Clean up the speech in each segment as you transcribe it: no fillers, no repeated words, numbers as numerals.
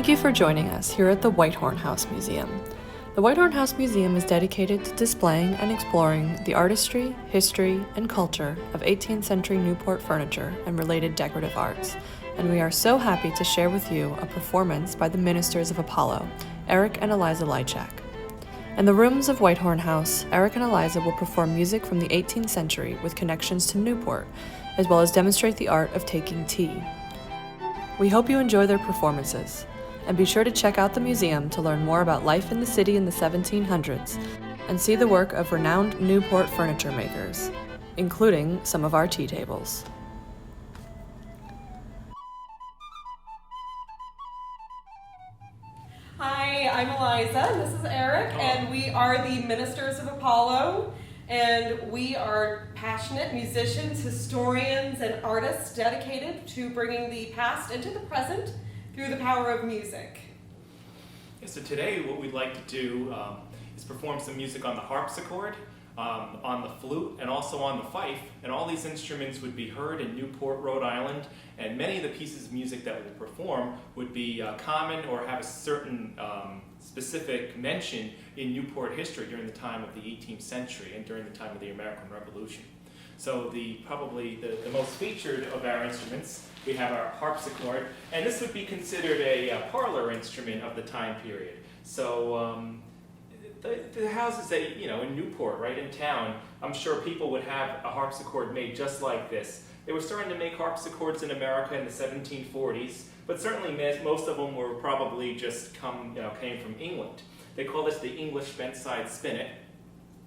Thank you for joining us here at the Whitehorne House Museum. The Whitehorne House Museum is dedicated to displaying and exploring the artistry, history, and culture of 18th century Newport furniture and related decorative arts, and we are so happy to share with you a performance by the Ministers of Apollo, Erik and Eliza Lichack. In the rooms of Whitehorne House, Erik and Eliza will perform music from the 18th century with connections to Newport, as well as demonstrate the art of taking tea. We hope you enjoy their performances, and be sure to check out the museum to learn more about life in the city in the 1700s and see the work of renowned Newport furniture makers, including some of our tea tables. Hi, I'm Eliza, and this is Erik, and we are the Ministers of Apollo, and we are passionate musicians, historians, and artists dedicated to bringing the past into the present through the power of music. Yeah, so today what we'd like to do is perform some music on the harpsichord, on the flute, and also on the fife, and all these instruments would be heard in Newport, Rhode Island, and many of the pieces of music that we'll perform would be common or have a certain specific mention in Newport history during the time of the 18th century and during the time of the American Revolution. So probably the most featured of our instruments, we have our harpsichord, and this would be considered a parlor instrument of the time period. So the houses that, in Newport, right in town, I'm sure people would have a harpsichord made just like this. They were starting to make harpsichords in America in the 1740s, but certainly most of them were probably just came from England. They call this the English bent-side spinet.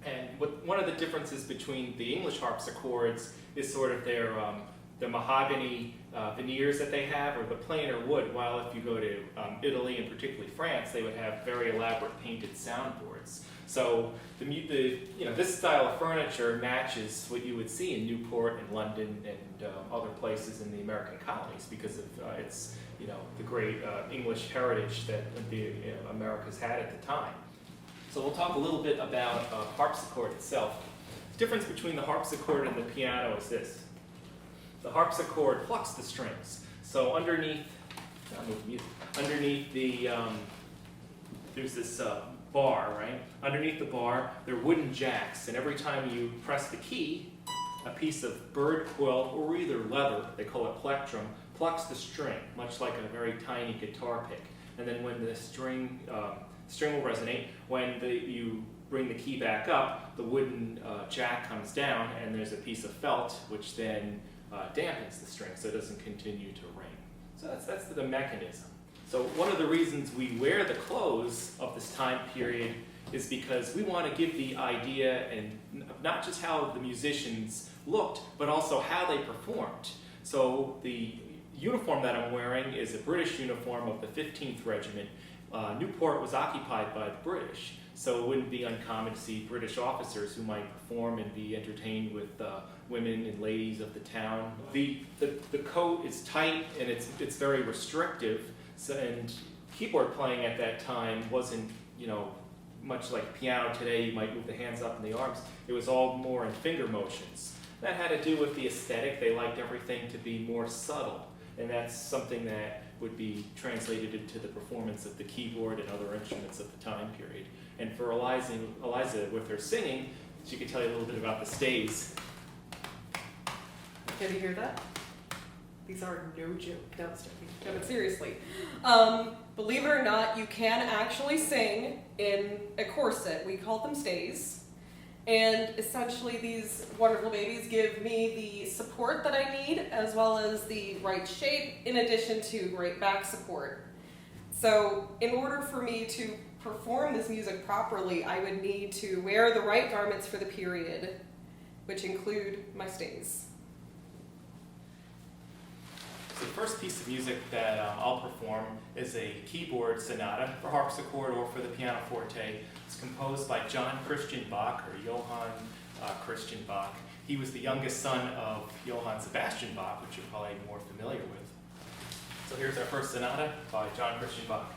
And one of the differences between the English harpsichords is sort of the mahogany veneers that they have, or the plainer wood, while if you go to Italy and particularly France, they would have very elaborate painted soundboards. So this style of furniture matches what you would see in Newport and London and other places in the American colonies because of its the great English heritage that the America's had at the time. So we'll talk a little bit about harpsichord itself. The difference between the harpsichord and the piano is this. The harpsichord plucks the strings. So underneath there's this bar, right? Underneath the bar, there are wooden jacks, and every time you press the key, a piece of bird quill or either leather, they call it plectrum, plucks the string, much like a very tiny guitar pick. And then when the string will resonate. When you bring the key back up, the wooden jack comes down, and there's a piece of felt which then dampens the string so it doesn't continue to ring. So that's the mechanism. So one of the reasons we wear the clothes of this time period is because we want to give the idea and not just how the musicians looked, but also how they performed. So the uniform that I'm wearing is a British uniform of the 15th Regiment. Newport was occupied by the British, so it wouldn't be uncommon to see British officers who might perform and be entertained with women and ladies of the town. The coat is tight and it's very restrictive, and keyboard playing at that time wasn't much like piano today. You might move the hands up and the arms. It was all more in finger motions. That had to do with the aesthetic. They liked everything to be more subtle, and that's something that would be translated into the performance of the keyboard and other instruments of the time period. And for Eliza, with her singing, she could tell you a little bit about the stays. Can you hear that? These are no joke. No, but seriously. Believe it or not, you can actually sing in a corset. We call them stays. And essentially these wonderful babies give me the support that I need, as well as the right shape, in addition to great back support. So in order for me to perform this music properly, I would need to wear the right garments for the period, which include my stays. So the first piece of music that I'll perform is a keyboard sonata for harpsichord or for the pianoforte. It's composed by John Christian Bach, or Johann Christian Bach. He was the youngest son of Johann Sebastian Bach, which you're probably more familiar with. So here's our first sonata by John Christian Bach.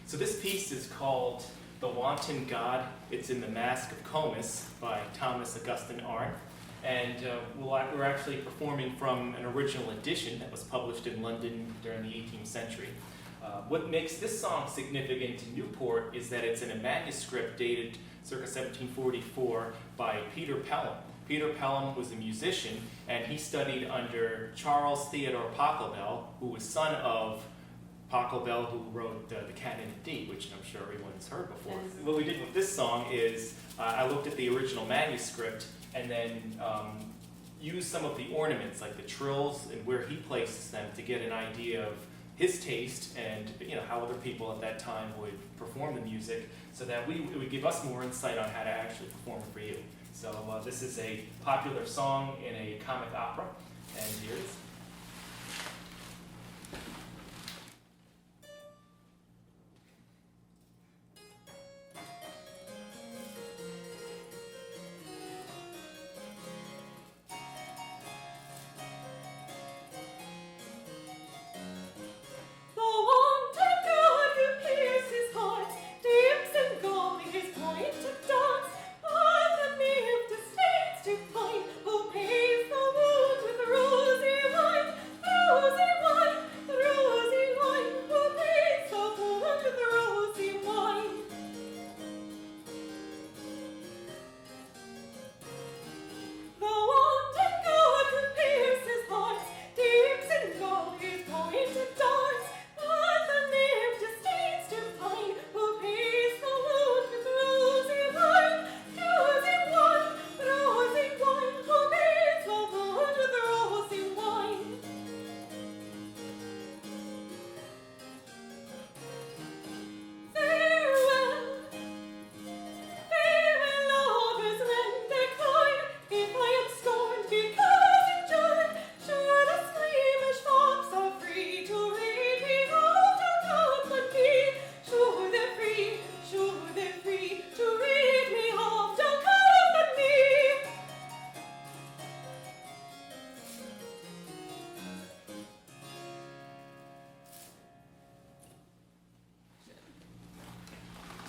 So this piece is called The Wanton God. It's in the Masque of Comus by Thomas Augustine Arndt. And we're actually performing from an original edition that was published in London during the 18th century. What makes this song significant to Newport is that it's in a manuscript dated circa 1744 by Peter Pelham. Peter Pelham was a musician, and he studied under Charles Theodore Pachelbel, who was son of Pachelbel, who wrote The Cat in the D, which I'm sure everyone's heard before. Yes. What we did with this song is I looked at the original manuscript and then used some of the ornaments, like the trills and where he places them, to get an idea of his taste and how other people at that time would perform the music, so that it would give us more insight on how to actually perform it for you. So this is a popular song in a comic opera, and here it is.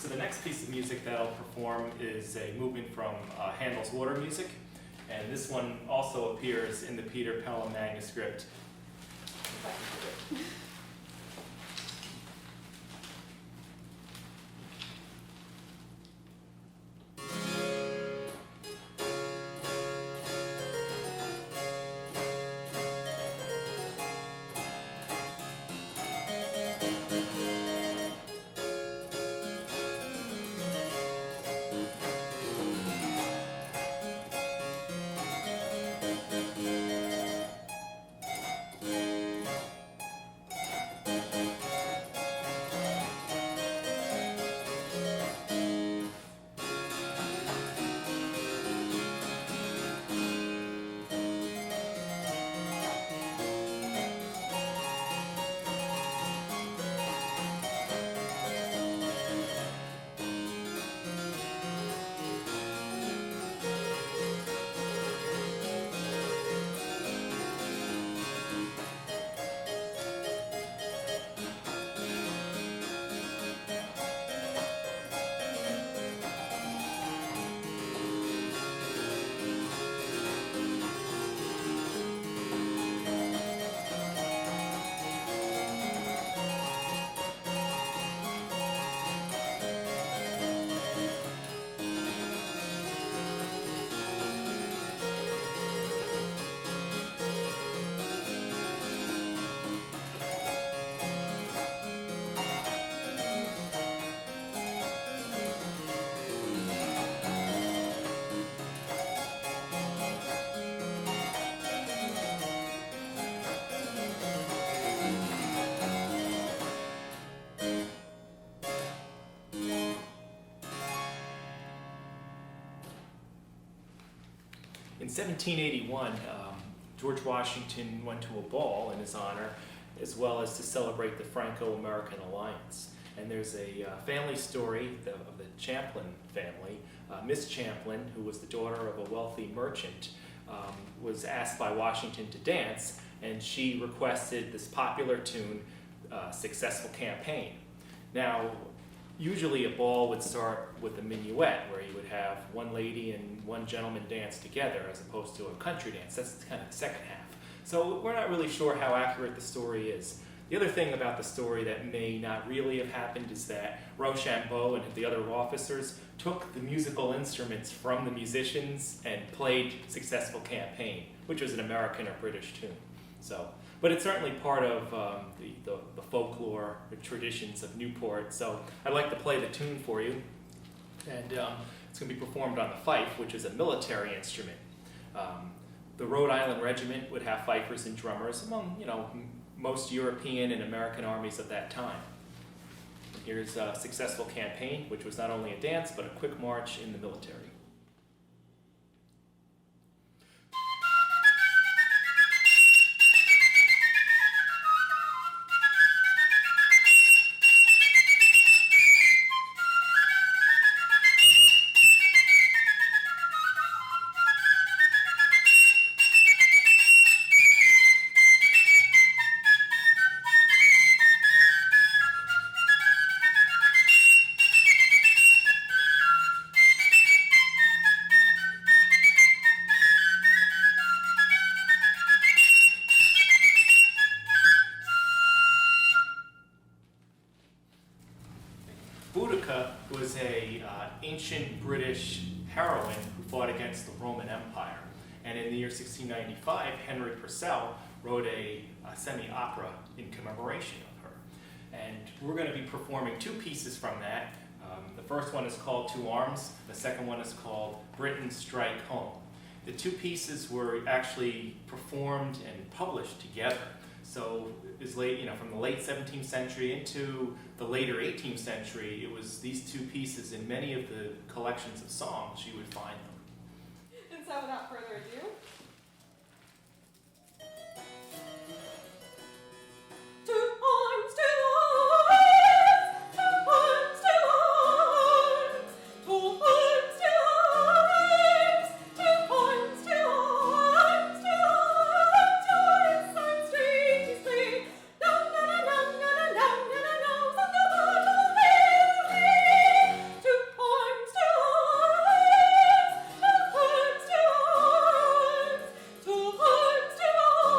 So the next piece of music that I'll perform is a movement from Handel's Water Music, and this one also appears in the Peter Pelham manuscript. If I can do it. In 1781, George Washington went to a ball in his honor, as well as to celebrate the Franco-American alliance. And there's a family story of the Champlain family. Miss Champlain, who was the daughter of a wealthy merchant, was asked by Washington to dance, and she requested this popular tune, Successful Campaign. Now, usually a ball would start with a minuet, where you would have one lady and one gentleman dance together, as opposed to a country dance. That's kind of the second half. So we're not really sure how accurate the story is. The other thing about the story that may not really have happened is that Rochambeau and the other officers took the musical instruments from the musicians and played Successful Campaign, which was an American or British tune. But it's certainly part of the folklore, the traditions of Newport. So I'd like to play the tune for you. And it's going to be performed on the fife, which is a military instrument. The Rhode Island Regiment would have fifers and drummers among, most European and American armies of that time. And here's a Successful Campaign, which was not only a dance, but a quick march in the military. Was a ancient British heroine who fought against the Roman Empire. And in the year 1695, Henry Purcell wrote a semi-opera in commemoration of her. And we're going to be performing two pieces from that. The first one is called To Arms. The second one is called Britain Strike Home. The two pieces were actually performed and published together. So is late, from the late 17th century into the later 18th century, it was these two pieces in many of the collections of songs you would find them. And so without further ado, to arms, to arms, to arms, to arms, to arms, to arms, to arms, to arms, to arms, arms, arms, street, street, no, no, no, no, no, no, no, no, no, on the battlefield, to arms, to arms, to arms, to arms, to arms, to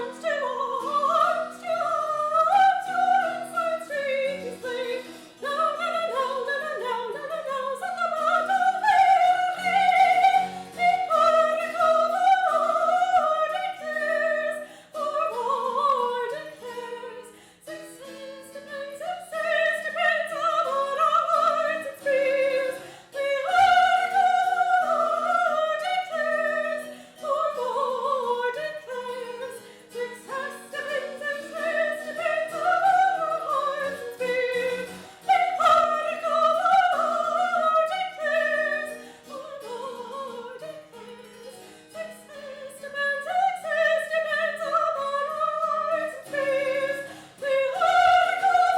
arms, to arms, to arms, to arms, arms, arms, street, street, no, no, no, no, no, no, no, no, no, on the battlefield, the article for war declares, success depends upon our hearts and spears. The article declares, for war declares, success depends upon our hearts and spears. The article declares, for war declares, success depends upon our hearts and spears. The article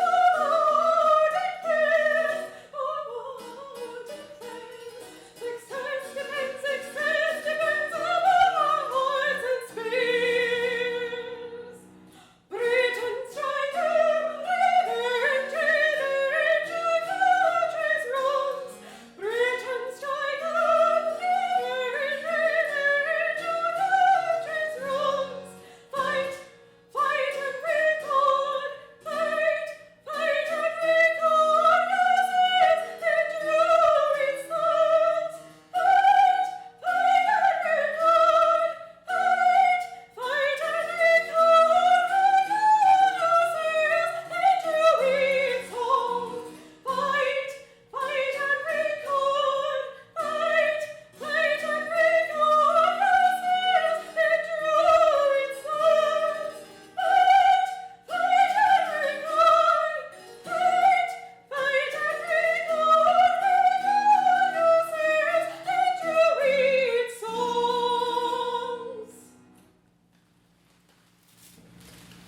declares, for war declares, success depends upon our hearts and spears. Britain striketh, country's wrongs. Britain striketh, country's wrongs. Fight, fight and record, fight, fight and record losses and Druid songs. Fight, fight and record, fight, fight and record losses and Druid songs. Fight, fight and record, fight, fight and record losses and Druid songs. Fight, fight and record, fight, fight and record losses and Druid songs.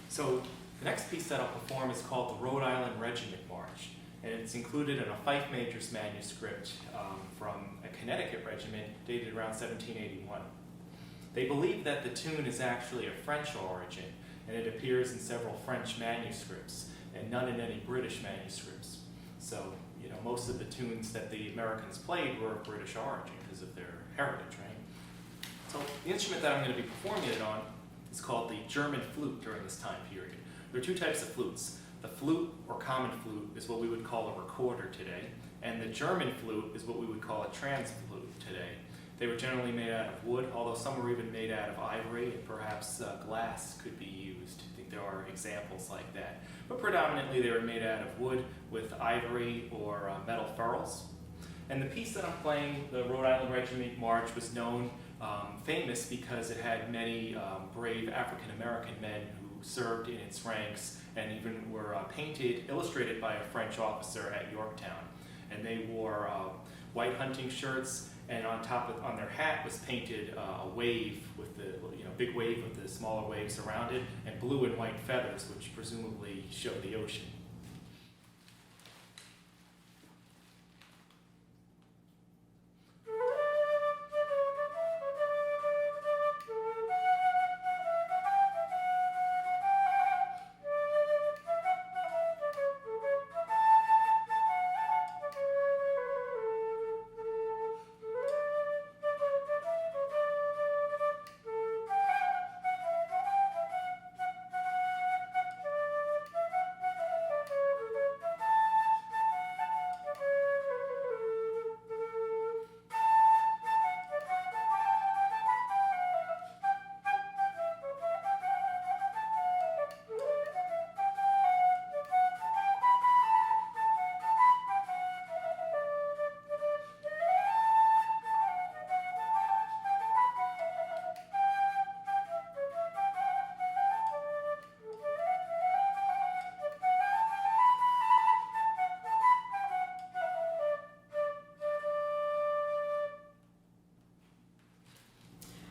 So the next piece that I'll perform is called the Rhode Island Regiment March, and it's included in a Fife Major's manuscript from a Connecticut regiment dated around 1781. They believe that the tune is actually of French origin, and it appears in several French manuscripts. and none in any British manuscripts. So, you know, most of the tunes that the Americans played were of British origin because of their heritage, right? So the instrument that I'm going to be performing it on is called the German flute during this time period. There are two types of flutes. The flute, or common flute, is what we would call a recorder today, and the German flute is what we would call a transflute today. They were generally made out of wood, although some were even made out of ivory, and perhaps glass could be used. I think there are examples like that. But predominantly they were made out of wood with ivory or metal ferrules. And the piece that I'm playing, the Rhode Island Regiment March, was known, famous because it had many brave African-American men who served in its ranks and even were illustrated by a French officer at Yorktown. And they wore white hunting shirts, and on their hat was painted a wave with the big wave with the smaller waves around it, and blue and white feathers, which presumably showed the ocean.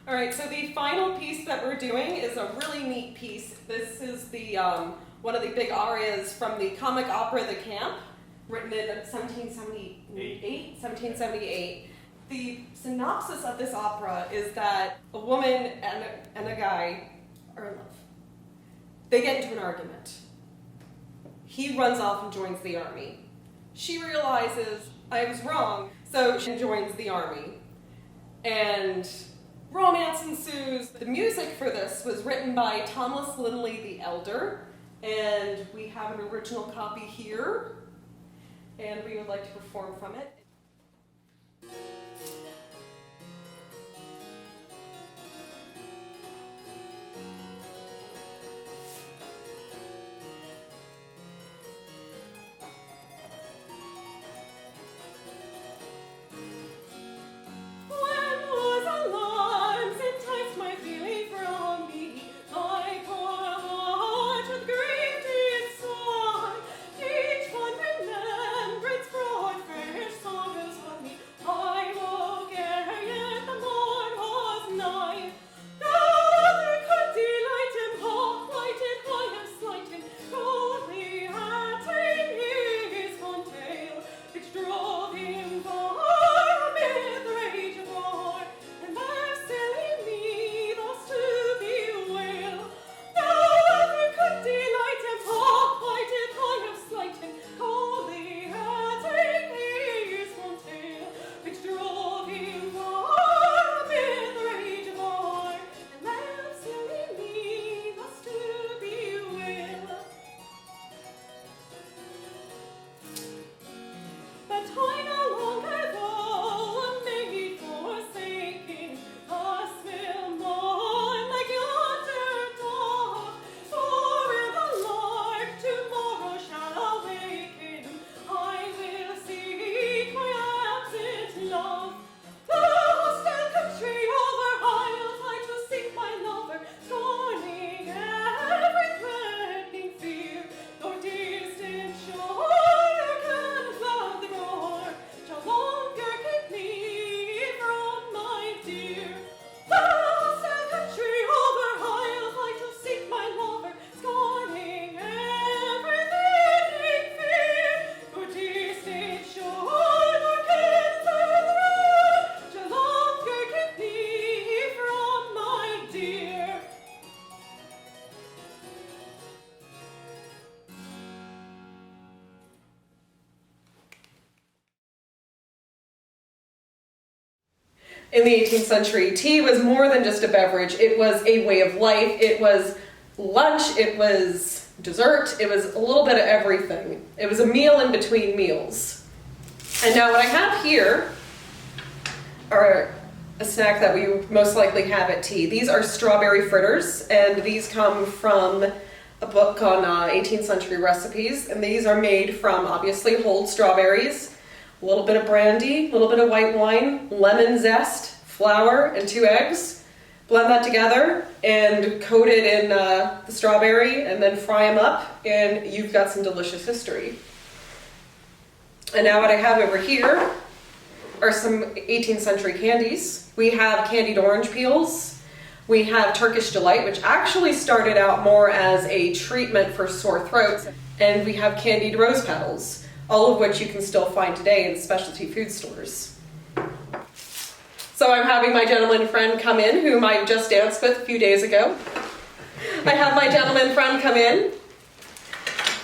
All right, so the final piece that we're doing is a really neat piece. This is the one of the big arias from the comic opera The Camp, written in 1778. The synopsis of this opera is that a woman and a guy are in love. They get into an argument. He runs off and joins the army. She realizes, I was wrong, so she joins the army. And romance ensues. The music for this was written by Thomas Lindley the Elder, and we have an original copy here, and we would like to perform from it. I in the 18th century, tea was more than just a beverage. It was a way of life. It was lunch. It was dessert. It was a little bit of everything. It was a meal in between meals. And now what I have here are a snack that we most likely have at tea. These are strawberry fritters, and these come from a book on 18th century recipes, and these are made from obviously whole strawberries, a little bit of brandy, a little bit of white wine, lemon zest, flour, and 2 eggs. Blend that together and coat it in the strawberry and then fry them up, and you've got some delicious history. And now what I have over here are some 18th century candies. We have candied orange peels. We have Turkish Delight, which actually started out more as a treatment for sore throats. And we have candied rose petals, all of which you can still find today in specialty food stores. So I'm having my gentleman friend come in, whom I just danced with a few days ago. I have my gentleman friend come in,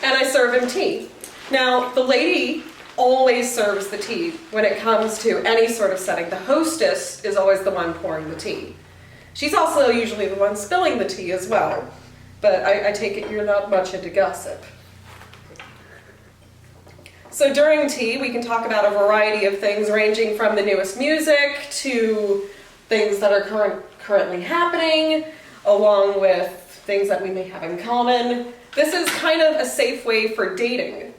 and I serve him tea. Now, the lady always serves the tea when it comes to any sort of setting. The hostess is always the one pouring the tea. She's also usually the one spilling the tea as well, but I take it you're not much into gossip. So during tea, we can talk about a variety of things ranging from the newest music to things that are currently happening, along with things that we may have in common. This is kind of a safe way for dating.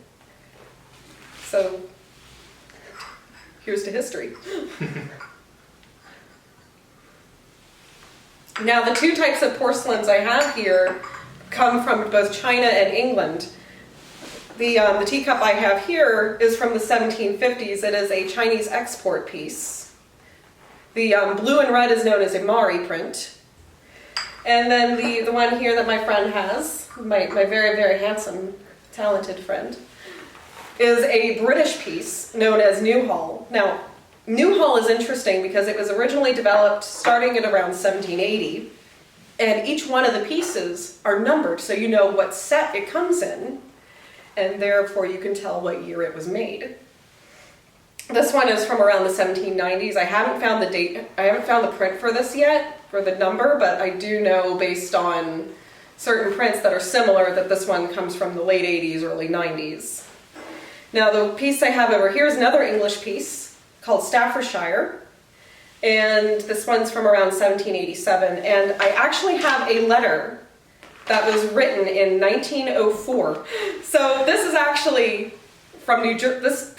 So here's to history. Now, the 2 types of porcelains I have here come from both China and England. The teacup I have here is from the 1750s. It is a Chinese export piece. The blue and red is known as a Mari print. And then the one here that my friend has, my very, very handsome, talented friend, is a British piece known as Newhall. Now, Newhall is interesting because it was originally developed starting at around 1780, and each one of the pieces are numbered so you know what set it comes in, and therefore you can tell what year it was made. This one is from around the 1790s. I haven't found the date, I haven't found the print for this yet, for the number, but I do know based on certain prints that are similar that this one comes from the late 80s, early 90s. Now, the piece I have over here is another English piece called Staffordshire, and this one's from around 1787, and I actually have a letter that was written in 1904. So this is actually from New Jersey. This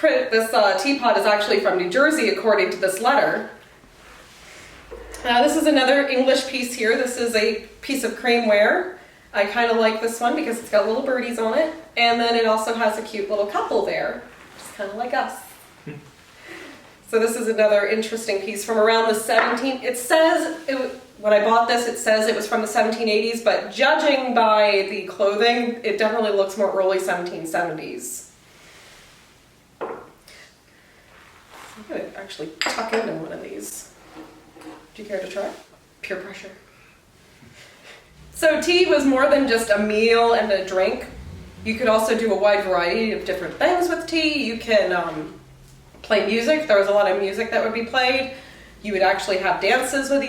teapot is actually from New Jersey, according to this letter. Now, this is another English piece here. This is a piece of creamware. I kind of like this one because it's got little birdies on it. And then it also has a cute little couple there, just kind of like us. So this is another interesting piece from around the it says, when I bought this, it says it was from the 1780s, but judging by the clothing, it definitely looks more early 1770s. I'm going to actually tuck into one of these. Do you care to try? Peer pressure. So tea was more than just a meal and a drink. You could also do a wide variety of different things with tea. You can play music. There was a lot of music that would be played. You would actually have dances with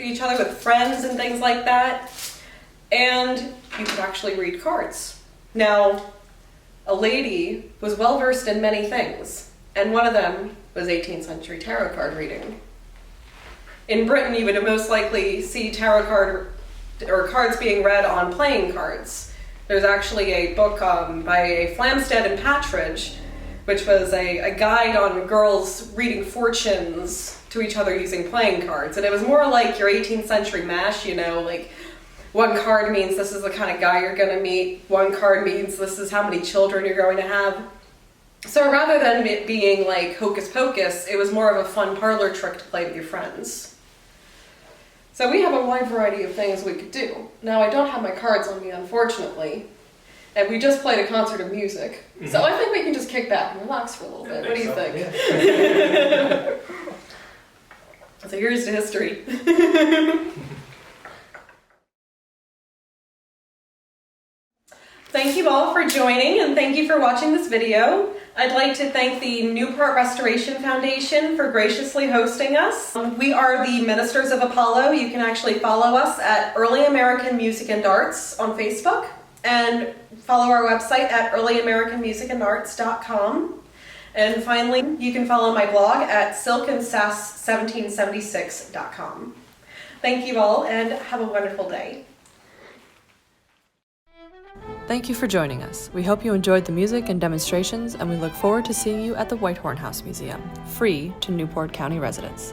each other, with friends and things like that. And you could actually read cards. Now, a lady was well versed in many things, and one of them was 18th century tarot card reading. In Britain, you would most likely see tarot card or cards being read on playing cards. There's actually a book by a Flamstead and Patridge, which was a guide on girls reading fortunes to each other using playing cards. And it was more like your 18th century MASH, you know, like one card means this is the kind of guy you're going to meet, one card means this is how many children you're going to have. So rather than it being like hocus pocus, it was more of a fun parlor trick to play with your friends. So we have a wide variety of things we could do. Now, I don't have my cards on me, unfortunately, and we just played a concert of music. Mm-hmm. So I think we can just kick back and relax for a little bit. What do you think? Yeah. So here's to history. Thank you all for joining, and thank you for watching this video. I'd like to thank the Newport Restoration Foundation for graciously hosting us. We are the Ministers of Apollo. You can actually follow us at Early American Music and Arts on Facebook and follow our website at earlyamericanmusicandarts.com. And finally, you can follow my blog at silkandsass1776.com. Thank you all and have a wonderful day. Thank you for joining us. We hope you enjoyed the music and demonstrations, and we look forward to seeing you at the Whitehorne House Museum, free to Newport County residents.